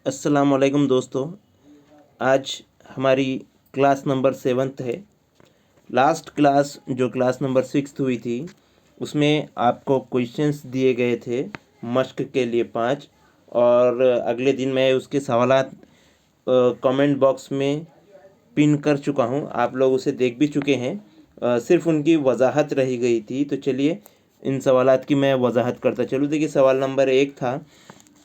अस्सलाम वालेकुम दोस्तों। आज हमारी क्लास नंबर 7th है। लास्ट क्लास जो क्लास नंबर 6 हुई थी उसमें आपको क्वेश्चंस दिए गए थे मश्क के लिए 5, और अगले दिन मैं उसके सवालात कमेंट बॉक्स में पिन कर चुका हूं। आप लोग उसे देख भी चुके हैं। सिर्फ उनकी वजाहत रही गई थी। तो चलिए इन सवालात की मैं वजाहत करता चलूँ। देखिए, सवाल नंबर 1 था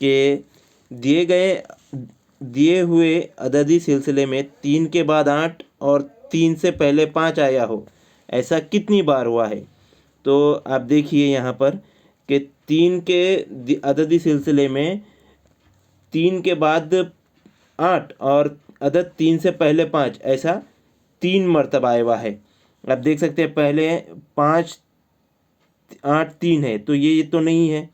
कि दिए हुए अददी सिलसिले में 3 के बाद 8 और 3 से पहले 5 आया हो, ऐसा कितनी बार हुआ है। तो आप देखिए यहाँ पर कि 3 के अददी सिलसिले में 3 के बाद 8 और अदद 3 से पहले 5, ऐसा 3 मरतबा आया हुआ है। आप देख सकते हैं पहले 5 8 3 है, तो ये तो नहीं है।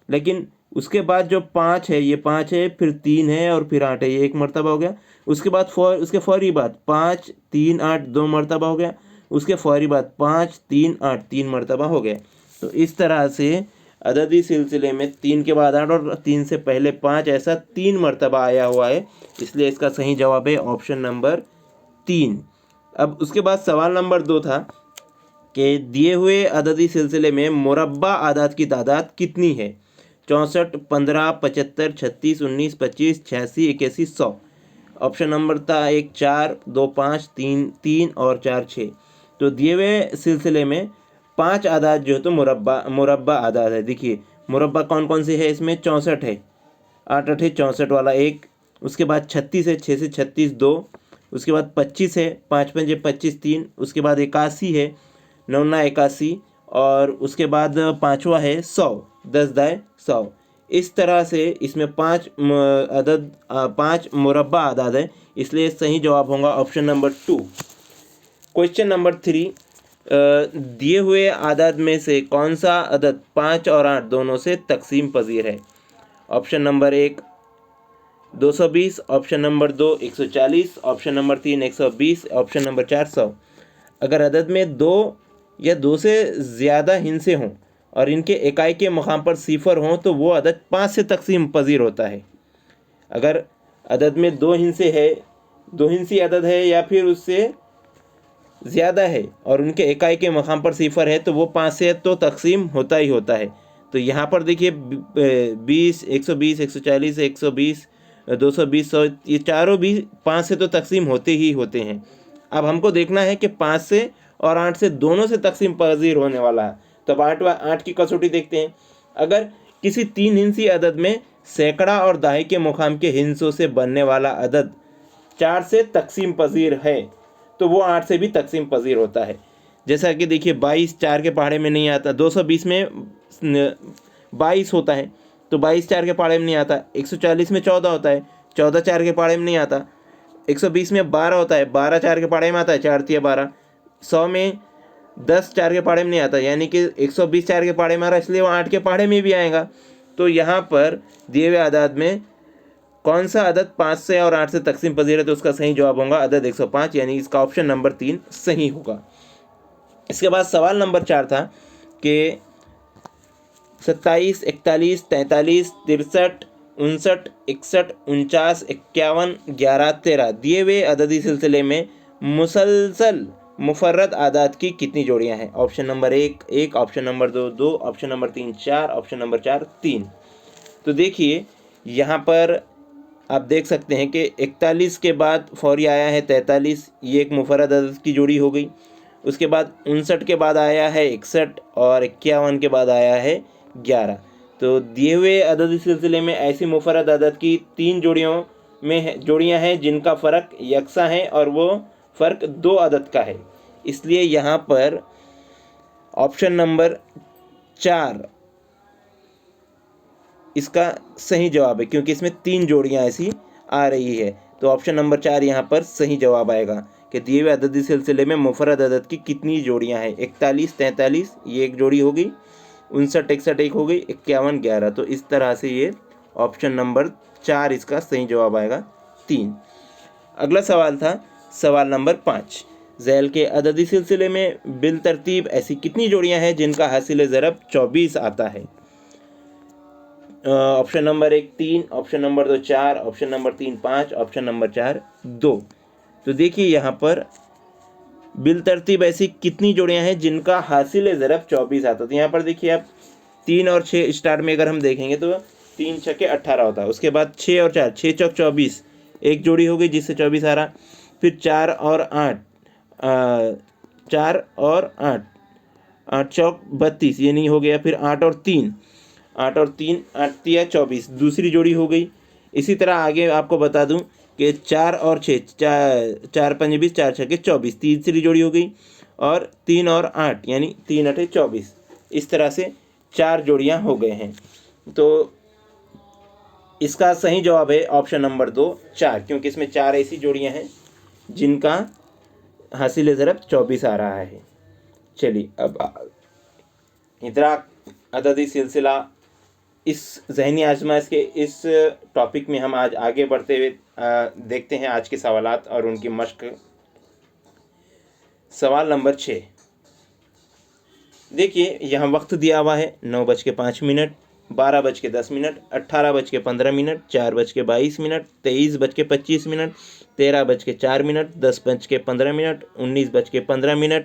लेकिन उसके बाद जो 5 है, ये 5 है, फिर 3 है और फिर 8 है, ये एक मरतबा हो गया। उसके बाद उसके फौरी बाद 5 3 8 2 मरतबा हो गया। उसके फौरी बाद 5 3 8 3 मरतबा हो गया। तो इस तरह से अददी सिलसिले में 3 के बाद 8 और 3 से पहले 5, ऐसा 3 मरतबा आया हुआ है। इसलिए इसका सही जवाब है ऑप्शन नंबर 3। अब उसके बाद सवाल नंबर 2 था कि दिए हुए अददी सिलसिले में मुरब्बा आदाद की तादाद कितनी है। 64 15 75 36 19 25 86 81 100। ऑप्शन नंबर था 1 4 2 5 3 3 और 4 6। तो दिए हुए सिलसिले में 5 आदाद जो है तो मुरब्बा आदाद है। देखिए मुरब्बा कौन कौन से है, इसमें 64 है, 8 8 है, 64 वाला एक। उसके बाद 36 है, 6 से 36 2। उसके बाद 25 है, 5 5 25 3। उसके बाद 81 है, 9 9 81। और उसके बाद पाँचवा है 100, 10 दाए 100। इस तरह से इसमें 5 मुरब्बा आदाद है। इसलिए सही जवाब होगा ऑप्शन नंबर 2। क्वेश्चन नंबर 3, दिए हुए आदाद में से कौन सा अदद 5 और 8 दोनों से तकसीम पजीर है। Option number 1 220, option number 2 140, option number 3 120, option number 4 100। अगर अदद में 2 या 2 से ज़्यादा हिस्से हों और इनके इकाई के मुकाम पर सिफर हों तो वो अदद 5 से तकसीम पजीर होता है। अगर अदद में 2 हिस्से है, 2 हिस्सी अदद है या फिर उससे ज़्यादा है और उनके इकाई के मुकाम पर सिफर है तो वो 5 से तो तकसीम होता ही होता है। तो यहाँ पर देखिए 20 120 140 120 220 100, ये चारों भी 5 से तो तकसीम होते ही होते हैं। अब हमको देखना है कि 5 से और 8 से दोनों से तकसीम पजीर होने वाला है। तो अब 8 की कसौटी देखते हैं। अगर किसी 3 हिस्सी अदद में सैकड़ा और दहाई के मुकाम के हिस्सों से बनने वाला अदद 4 से तकसीम पजीर है तो वो 8 से भी तकसीम पजीर होता है। जैसा कि देखिए 22 4 के पहाड़े में नहीं आता, 220 में 22 होता है तो 22 4 के पहाड़े में नहीं आता। 140 में 14 होता है, 14 4 के पहाड़े में नहीं आता। 120 में 12 होता है, 12 4 के पहाड़े में आता है, 4 तिया 12। 100 में 10 4 के पहाड़े में नहीं आता, यानी कि 120 4 के पहाड़े में आ रहा है, इसलिए वो 8 के पहाड़े में भी आएगा। तो यहाँ पर दिए हुए आदाद में कौन सा अदद 5 से और 8 से तकसीम पजीर है, तो उसका सही जवाब होगा अदद 105, यानी इसका ऑप्शन नंबर 3 सही होगा। इसके बाद सवाल नंबर 4 था कि 27 41 43 63 59 61 49 51 11 13 दिए हुए अददी सिलसिले में मुसलसल मुफर्रद आदाद की कितनी जोड़ियां हैं। Option number 1 1, option number 2 2, option number 3 4, option number 4 3। तो देखिए यहाँ पर आप देख सकते हैं कि 41 के बाद फौरी आया है 43, ये एक मुफर्रद अदद की जोड़ी हो गई। उसके बाद 59 के बाद आया है 61 और 51 के बाद आया है 11। तो दिए हुए अददी सिलसिले में ऐसी मुफर्रद अदद की 3 जोड़ियां हैं जिनका फ़र्क यकसा है और वो फ़र्क 2 अदद का है। इसलिए यहाँ पर ऑप्शन नंबर 4 इसका सही जवाब है, क्योंकि इसमें 3 जोड़ियां ऐसी आ रही है। तो ऑप्शन नंबर 4 यहाँ पर सही जवाब आएगा कि दिए हुए अददी सिलसिले में मुफर्रद अदद की कितनी जोड़ियां हैं। 41 43 ये एक जोड़ी हो गई, 59 61 एक हो गई, 51 11। तो इस तरह से ये ऑप्शन नंबर 4 इसका सही जवाब आएगा 3। अगला सवाल था सवाल नंबर 5, ज़ैल के अददी सिलसिले में बिल तरतीब ऐसी कितनी जोड़ियां हैं जिनका हासिल ज़रब 24 आता है। Option number 1 3, option number 2 4, option number 3 5, option number 4 2। तो देखिए यहाँ पर बिलतरतीब ऐसी कितनी जोड़ियां हैं जिनका हासिल ज़रब 24 आता है। तो यहाँ पर देखिए आप 3 और 6 स्टार्ट में अगर हम देखेंगे तो 3 छक्के 18 होता है। उसके बाद 6 और 4, 6 चौक 24, एक जोड़ी हो गई जिससे 24 आ रहा। फिर 4 और 8, 4 और 8, 8 चौक 32, ये नहीं हो गया। फिर 8 और 3, 8 और 3, 8 तिया 24, दूसरी जोड़ी हो गई। इसी तरह आगे आपको बता दूं कि 4 और 6, 4 पंजे 20, 4 छक्के 24, तीसरी जोड़ी हो गई। और 3 और 8 यानी 3 अठे 24, इस तरह से 4 जोड़ियां हो गए हैं। तो इसका सही जवाब है ऑप्शन नंबर 2 4, क्योंकि इसमें 4 ऐसी जोड़ियां हैं जिनका हासिल ज़रब 24 आ रहा है। चलिए अब इदराक अददी सिलसिला इस ज़हनी आजमाइश के इस टॉपिक में हम आज आगे बढ़ते हुए देखते हैं आज के सवालात और उनकी मश्क। सवाल नंबर 6, देखिए यहाँ वक्त दिया हुआ है 9:05, 12:10, 18:15, 4:22, 23:25, 13:04, 10:15, 19:15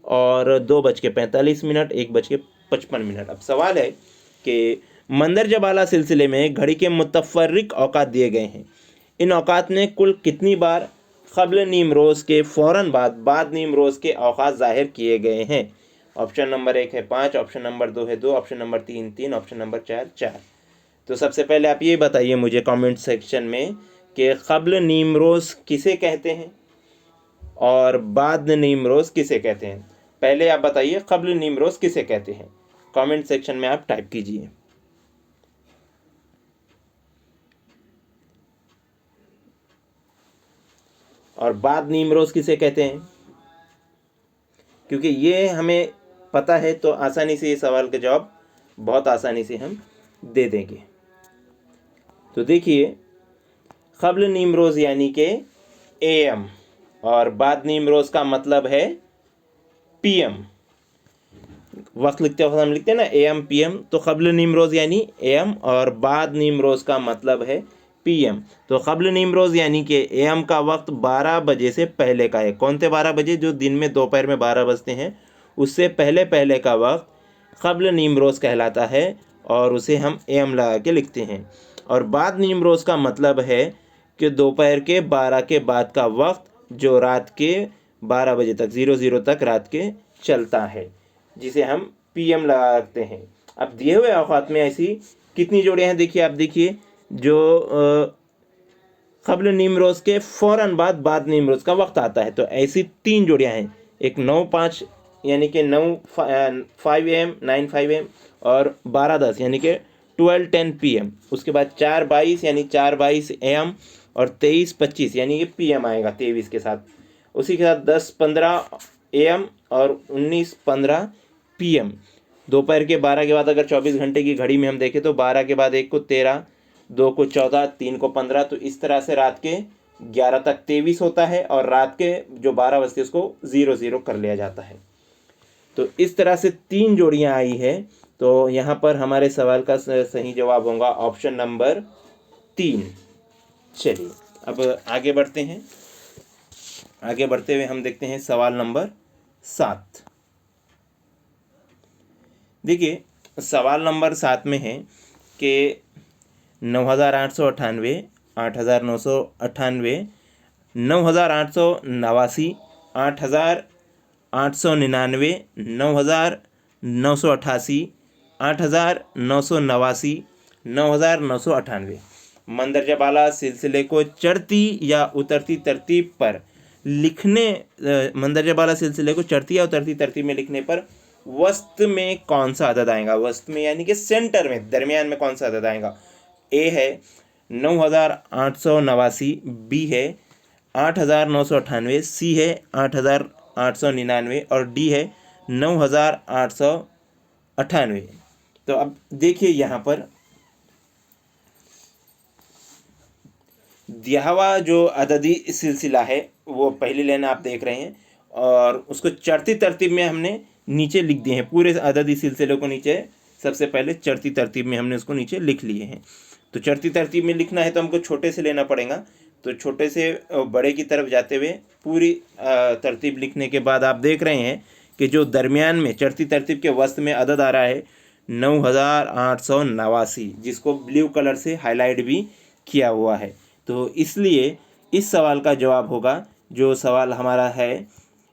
और 2:45, 1:55। अब सवाल है कि मंदरजा बाला सिलसिले में घड़ी के मुतफ़र्रिक औकात दिए गए हैं। इन औकात में कुल कितनी बार क़ब्ल नीम रोज़ के फ़ौरन बाद नीम रोज़ के औकात ज़ाहिर किए गए हैं? ऑप्शन नंबर 1 है 5, ऑप्शन नंबर 2 है 2, ऑप्शन नंबर 3 3, ऑप्शन नंबर 4 4। तो सबसे पहले आप ये बताइए मुझे कमेंट सेक्शन में कि क़ब्ल नीम रोज़ किसे कहते हैं और बाद नीम रोज़ किसे कहते हैं। पहले आप बताइए क़ब्ल नीम रोज़ किसे कहते हैं, कमेंट सेक्शन में आप टाइप कीजिए। और बाद नीम रोज़ किसे कहते हैं, क्योंकि ये हमें पता है तो आसानी से ये सवाल का जवाब बहुत आसानी से हम दे देंगे। तो देखिए क़ब्ल नीम रोज़ यानी कि AM और बाद नीम रोज़ का मतलब है PM। वक्त लिखते वक्त हम लिखते हैं ना AM PM, तो क़ब्ल नीम रोज़ यानी AM और बाद नीम रोज़ का मतलब है PM। तो क़ब्ल नीम रोज़ यानी कि AM का वक्त 12 बजे से पहले का है। कौन से 12 बजे? जो दिन में दोपहर में 12 बजते हैं, उससे पहले पहले का वक्त क़ब्ल नीम रोज़ कहलाता है और उसे हम AM लगा के लिखते हैं। और बाद नीम रोज़ का मतलब है कि दोपहर के 12 के बाद का वक्त जो रात के 12 बजे तक 00 तक रात के चलता है, जिसे हम PM लगाते हैं। अब दिए हुए औकात में ऐसी कितनी जोड़ियाँ हैं देखिए। आप देखिए जो क़ब्ल नीम रोज़ के फ़ौरन बाद नीम रोज़ का वक्त आता है, तो ऐसी 3 जोड़ियाँ हैं। एक 9:05 यानी कि 5 AM 9:05 AM और 12:10 यानी कि 12:10 PM। उसके बाद 4:22 यानी 4:22 AM और 23:25 यानी कि PM आएगा 23 के साथ। उसी के साथ 10:15 AM और 19:15 PM। दोपहर के 12 के बाद अगर 24 घंटे की घड़ी में हम देखें तो 12 के बाद 1 को 13, 2 को 14, 3 को 15, तो इस तरह से रात के 11 तक 23 होता है और रात के जो 12 बजते उसको 00 कर लिया जाता है। तो इस तरह से 3 जोड़ियां आई है। तो यहाँ पर हमारे सवाल का सही जवाब होगा ऑप्शन नंबर 3। चलिए अब आगे बढ़ते हैं। आगे बढ़ते हुए हम देखते हैं सवाल नंबर 7। देखिए सवाल नंबर 7 में है कि 9,898, 8,998, 9,889, 8,899, 9,988, 8,989, 9,998 मंदरजा बाला सिलसिले को चढ़ती या उतरती तरतीब पर लिखने मंदरजा बाला सिलसिले को चढ़ती या उतरती तरतीब में लिखने पर वस्त में कौन सा अदद आएगा? वस्त में यानी कि सेंटर में, दरमियान में कौन सा अदद आएगा? ए है 9,889, बी है 8,998, सी है 8,899 और डी है 9,898। तो अब देखिए यहाँ पर दिया हुआ जो अददी सिलसिला है वो पहली लाइन आप देख रहे हैं और उसको चढ़ती तरतीब में हमने नीचे लिख दिए हैं। पूरे अददी सिलसिले को नीचे सबसे पहले चढ़ती तरतीब में हमने उसको नीचे लिख लिए हैं। तो चढ़ती तरतीब में लिखना है तो हमको छोटे से लेना पड़ेगा। तो छोटे से बड़े की तरफ जाते हुए पूरी तरतीब लिखने के बाद आप देख रहे हैं कि जो दरमियान में चढ़ती तरतीब के वस्त में अदद आ रहा है 9889, जिसको ब्लू कलर से हाईलाइट भी किया हुआ है। तो इसलिए इस सवाल का जवाब होगा, जो सवाल हमारा है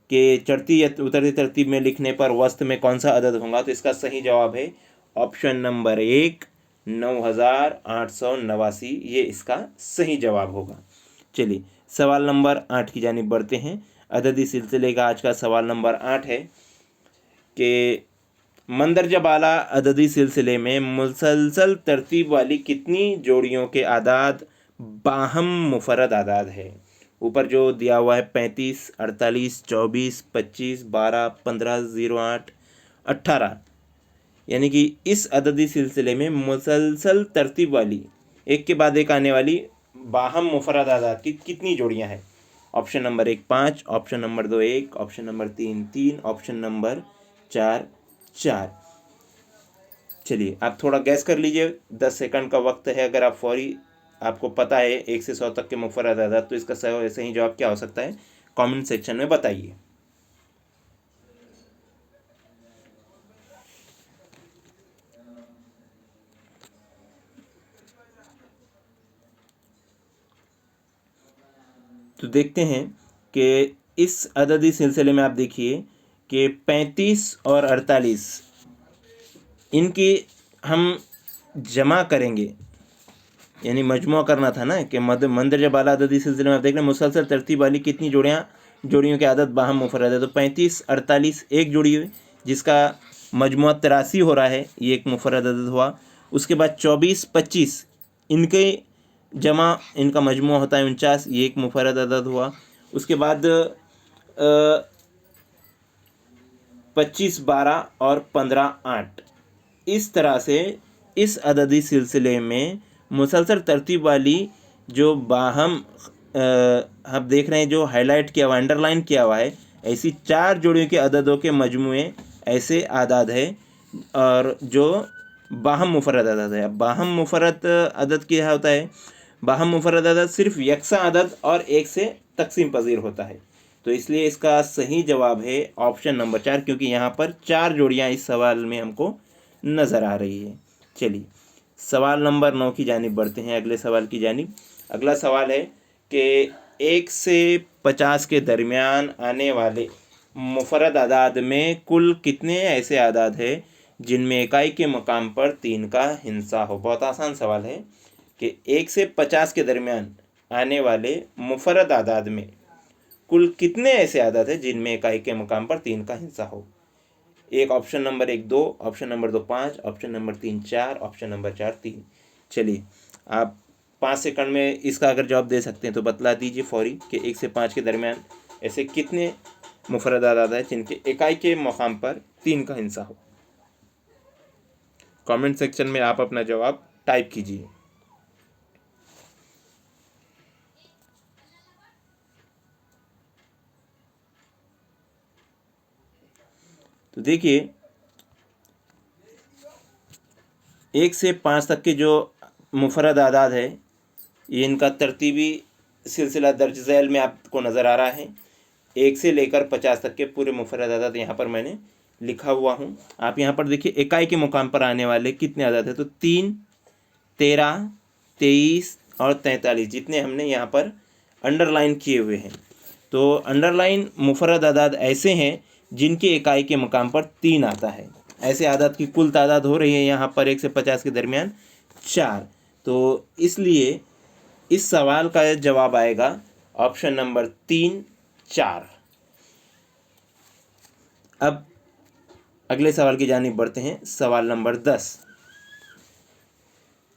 कि चढ़ती या उतरती तरतीब में लिखने पर वस्त में कौन सा अदद होगा, तो इसका सही जवाब है ऑप्शन नंबर 1 9889। ये इसका सही जवाब होगा। चलिए सवाल नंबर 8 की जानिब बढ़ते हैं। अददी सिलसिले का आज का सवाल नंबर 8 है कि मंदरजा बाला अददी सिलसिले में मुसलसल तरतीब वाली कितनी जोड़ियों के आदाद बाहम मुफरद आदाद है। ऊपर जो दिया हुआ है 35, 48, 24, 25, 12, 15, 08, 18, यानी कि इस अददी सिलसिले में मुसलसल तरतीब वाली एक के बाद एक आने वाली बाहम मुफरद आदाद की कितनी जोड़ियां हैं। Option number 1 5, option number 2 1, option number 3 3, option number 4 4। चलिए आप थोड़ा गैस कर लीजिए, 10 सेकंड का वक्त है। अगर आप फौरी आपको पता है 1 से 100 तक के मुफरद आदाद, तो इसका सही जवाब क्या हो सकता है, कमेंट सेक्शन में बताइए। तो देखते हैं कि इस अददी सिलसिले में आप देखिए कि 35 और 48 इनकी हम जमा करेंगे, यानी मजमुआ करना था ना कि मंदरजा बाला अददी सिलसिले में आप देख रहे हैं मुसलसल तरतीब वाली कितनी जोड़ियों के आदत बाहम मुफरद है। तो 35 48 एक जोड़ी हुई, जिसका मजमुआ 83 हो रहा है, ये एक मुफरद अदद हुआ। उसके बाद 24 25 इनके जमा, इनका मजमुआ होता है 49, ये एक मुफरद अदद हुआ। उसके बाद 25 12 और 15 8, इस तरह से इस अददी सिलसिले में मुसलसल तरतीब वाली जो बाहम आप देख रहे हैं जो हाईलाइट किया हुआ, अंडरलाइन किया हुआ है, ऐसी 4 जोड़ियों के अददों के मजमुए ऐसे आदाद है और जो बाहम मुफरद अदद है। अब बाहम मुफरद अदद क्या होता है, बाहम मुफरद अदद सिर्फ यकसा अदद और एक से तकसीम पजीर होता है। तो इसलिए इसका सही जवाब है ऑप्शन नंबर 4, क्योंकि यहाँ पर 4 जोड़ियाँ इस सवाल में हमको नज़र आ रही है। चलिए सवाल नंबर 9 की जानिब बढ़ते हैं, अगले सवाल की जानिब। अगला सवाल है कि 1 से 50 के दरमियान आने वाले मुफरद आदाद में कुल कितने ऐसे आदाद है जिनमें इकाई के मकाम पर 3 का हिस्सा हो। बहुत आसान सवाल है कि 1 से 50 के दरमियान आने वाले मुफरद आदाद में कुल कितने ऐसे आदाद है जिनमें इकाई के मकाम पर 3 का हिस्सा हो। एक option number 1 2, option number 2 5, option number 3 4, option number 4 3। चलिए आप 5 सेकंड में इसका अगर जवाब दे सकते हैं तो बतला दीजिए फौरी कि 1 से 5 के दरमियान ऐसे कितने मुफरद आदाद है जिनके इकाई के मकाम पर 3 का हिस्सा हो। कमेंट सेक्शन में आप अपना जवाब टाइप कीजिए। तो देखिए 1 से 5 तक के जो मुफरद आदाद है, ये इनका तरतीबी सिलसिला दर्ज झैल में आपको नज़र आ रहा है। 1 से लेकर 50 तक के पूरे मुफरद आदाद यहाँ पर मैंने लिखा हुआ हूँ। आप यहाँ पर देखिए इकाई के मुकाम पर आने वाले कितने आदाद है, तो 3 13 23 और 43 जितने हमने यहाँ पर अंडरलाइन किए हुए हैं। तो अंडरलाइन मुफरद आदाद ऐसे हैं जिनके इकाई के मकाम पर 3 आता है। ऐसे आदाद की कुल तादाद हो रही है यहाँ पर 1 से 50 के दरमियान 4। तो इसलिए इस सवाल का जवाब आएगा ऑप्शन नंबर 3 4। अब अगले सवाल की जानिब बढ़ते हैं। सवाल नंबर 10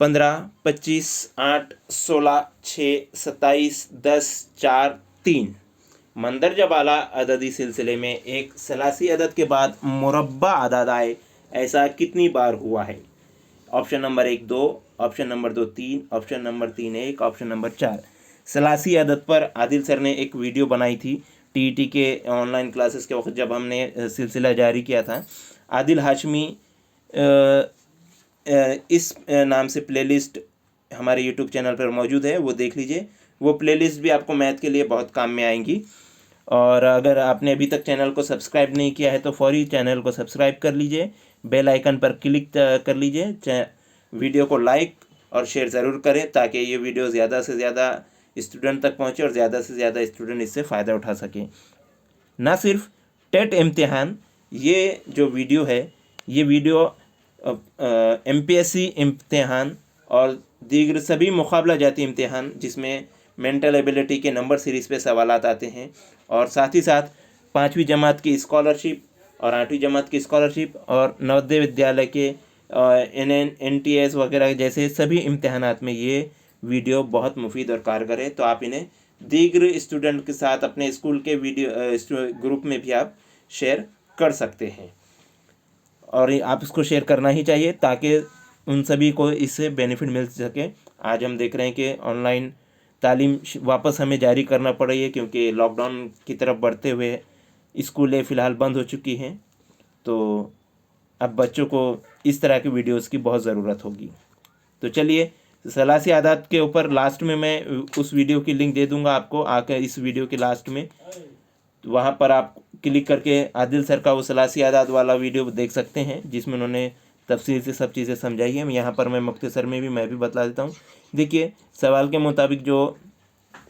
15 25 8 16 6 27 10 4 3 मंदरजा बाला अददी सिलसिले में एक सलासी अदद के बाद मुरब्बा आदाद आए, ऐसा कितनी बार हुआ है। Option number 1 2, option number 2 3, option number 3 1, option number 4। Salasi अदद पर आदिल सर ने एक वीडियो बनाई थी टीईटी के ऑनलाइन क्लासेस के वक्त जब हमने सिलसिला जारी किया था। आदिल हाशमी इस नाम से प्लेलिस्ट हमारे यूट्यूब चैनल पर मौजूद है, वो देख लीजिए। वो प्लेलिस्ट भी आपको मैथ के लिए बहुत काम में आएंगी। और अगर आपने अभी तक चैनल को सब्सक्राइब नहीं किया है तो फौरी चैनल को सब्सक्राइब कर लीजिए, बेल आइकन पर क्लिक कर लीजिए, वीडियो को लाइक और शेयर ज़रूर करें ताकि ये वीडियो ज़्यादा से ज़्यादा स्टूडेंट तक पहुँचे और ज़्यादा से ज़्यादा स्टूडेंट इससे फ़ायदा उठा सकें। ना सिर्फ टेट इम्तिहान, ये जो वीडियो है ये वीडियो MPSC इम्तिहान और दीगर सभी मुकाबला जाती इम्तिहान जिसमें मेंटल एबिलिटी के नंबर सीरीज़ पे सवालात आते हैं, और साथ ही साथ 5वीं जमात की स्कॉलरशिप और 8वीं जमात की स्कॉलरशिप और नवोदय विद्यालय के NTS वगैरह जैसे सभी इम्तिहानात में ये वीडियो बहुत मुफीद और कारगर है। तो आप इन्हें दीगर स्टूडेंट के साथ अपने स्कूल के वीडियो ग्रुप में भी आप शेयर कर सकते हैं, और आप इसको शेयर करना ही चाहिए ताकि उन सभी को इससे बेनिफिट मिल सके। आज हम देख रहे हैं कि ऑनलाइन तालीम वापस हमें जारी करना पड़ रही है क्योंकि लॉकडाउन की तरफ बढ़ते हुए स्कूलें फ़िलहाल बंद हो चुकी हैं। तो अब बच्चों को इस तरह की वीडियोस की बहुत ज़रूरत होगी। तो चलिए, सलासी आदात के ऊपर लास्ट में मैं उस वीडियो की लिंक दे दूंगा आपको, आकर इस वीडियो के लास्ट में वहाँ पर आप क्लिक करके आदिल सर का वो सलासी आदात वाला वीडियो देख सकते हैं जिसमें उन्होंने तफसील से सब चीज़ें समझाई हैं। यहाँ पर मैं मुख्तसर में भी मैं भी बतला देता हूँ। देखिए, सवाल के मुताबिक जो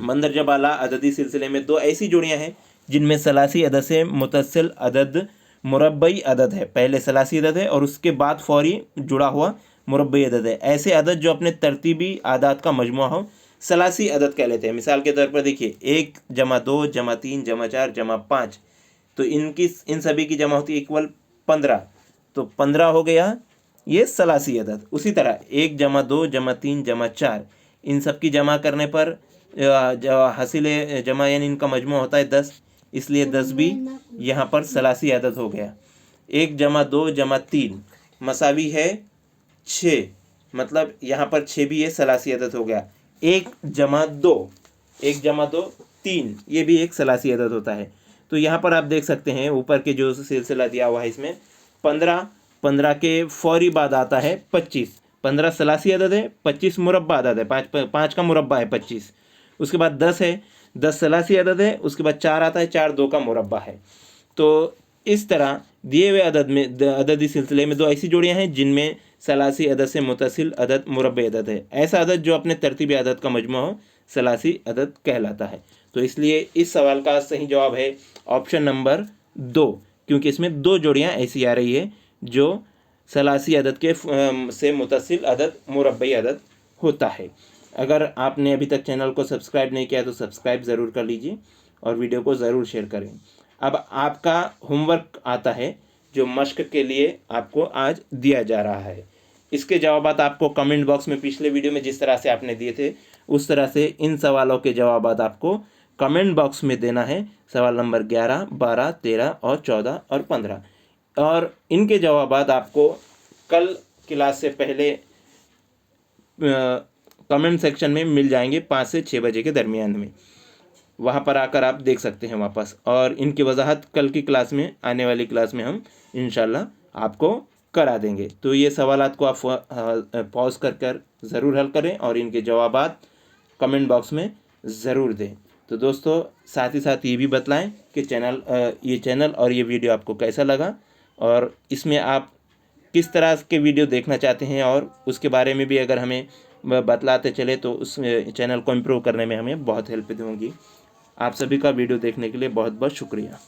मंदरजा बाला अददी सिलसिले में दो ऐसी जोड़ियाँ हैं जिनमें सलासी अदद से मुतसिल अदद मुरब्बई अदद है। पहले सलासी अदद है और उसके बाद फौरी जुड़ा हुआ मुरब्बई अदद है। ऐसे अदद जो अपने तरतीबी आदात का मजमुआ हो सलासी अदद कह लेते हैं। मिसाल के तौर पर देखिए 1 जमा 2 जमा 3 जमा 4 जमा 5, तो इन सभी की जमा होती है इक्वल 15, तो 15 हो गया ये सलासी अदद। उसी तरह 1 जमा 2 जमा 3 जमा 4, इन सब की जमा करने पर हासिल जमा यानी इनका मजमू होता है 10, इसलिए 10 भी यहाँ पर सलासी अदद हो गया। 1 जमा 2 जमा 3 मसावी है 6, मतलब यहाँ पर 6 भी ये सलासी अदद हो गया। 1 जमा 2 3 ये भी एक सलासी अदद होता है। तो यहाँ पर आप देख सकते हैं ऊपर के जो सिलसिला दिया हुआ है इसमें 15 के फौरी बाद आता है 25। 15 सलासी अदद है, 25 मुरब्बा अदद है, 5 का मुरब्बा है 25। उसके बाद 10 है, 10 सलासी अदद है, उसके बाद 4 आता है, 4 2 का मुरब्बा है। तो इस तरह दिए हुए अदद में अददी सिलसिले में दो ऐसी जोड़ियाँ हैं जिनमें सलासी अदद से मुतसिल अदद मुरब्बे अदद है। ऐसा अदद जो अपने तरतीबी अदद का मजमू हो सलासी अदद कहलाता है। तो इसलिए इस सवाल का सही जवाब है ऑप्शन नंबर 2, क्योंकि इसमें दो जोड़ियाँ ऐसी आ रही है जो सलासी अदद के से मुतसिल अदद मुरब्बई अदद होता है। अगर आपने अभी तक चैनल को सब्सक्राइब नहीं किया तो सब्सक्राइब ज़रूर कर लीजिए और वीडियो को ज़रूर शेयर करें। अब आपका होमवर्क आता है जो मश्क के लिए आपको आज दिया जा रहा है। इसके जवाबात आपको कमेंट बॉक्स में पिछले वीडियो में जिस तरह से आपने दिए थे उस तरह से इन सवालों के जवाबात आपको कमेंट बॉक्स में देना है। सवाल नंबर 11, 12, 13 और 14 और 15, और इनके जवाबात आपको कल क्लास से पहले कमेंट सेक्शन में मिल जाएंगे 5 से 6 बजे के दरमियान में। वहाँ पर आकर आप देख सकते हैं वापस, और इनकी वजाहत कल की क्लास में आने वाली क्लास में हम इंशाल्लाह आपको करा देंगे। तो ये सवालात को आप पॉज कर ज़रूर हल करें और इनके जवाबात कमेंट बॉक्स में ज़रूर दें। तो दोस्तों, साथ ही साथ ये भी बतलाएं कि ये चैनल और ये वीडियो आपको कैसा लगा और इसमें आप किस तरह के वीडियो देखना चाहते हैं, और उसके बारे में भी अगर हमें बतलाते चले तो उस चैनल को इम्प्रूव करने में हमें बहुत हेल्प होगी। आप सभी का वीडियो देखने के लिए बहुत बहुत शुक्रिया।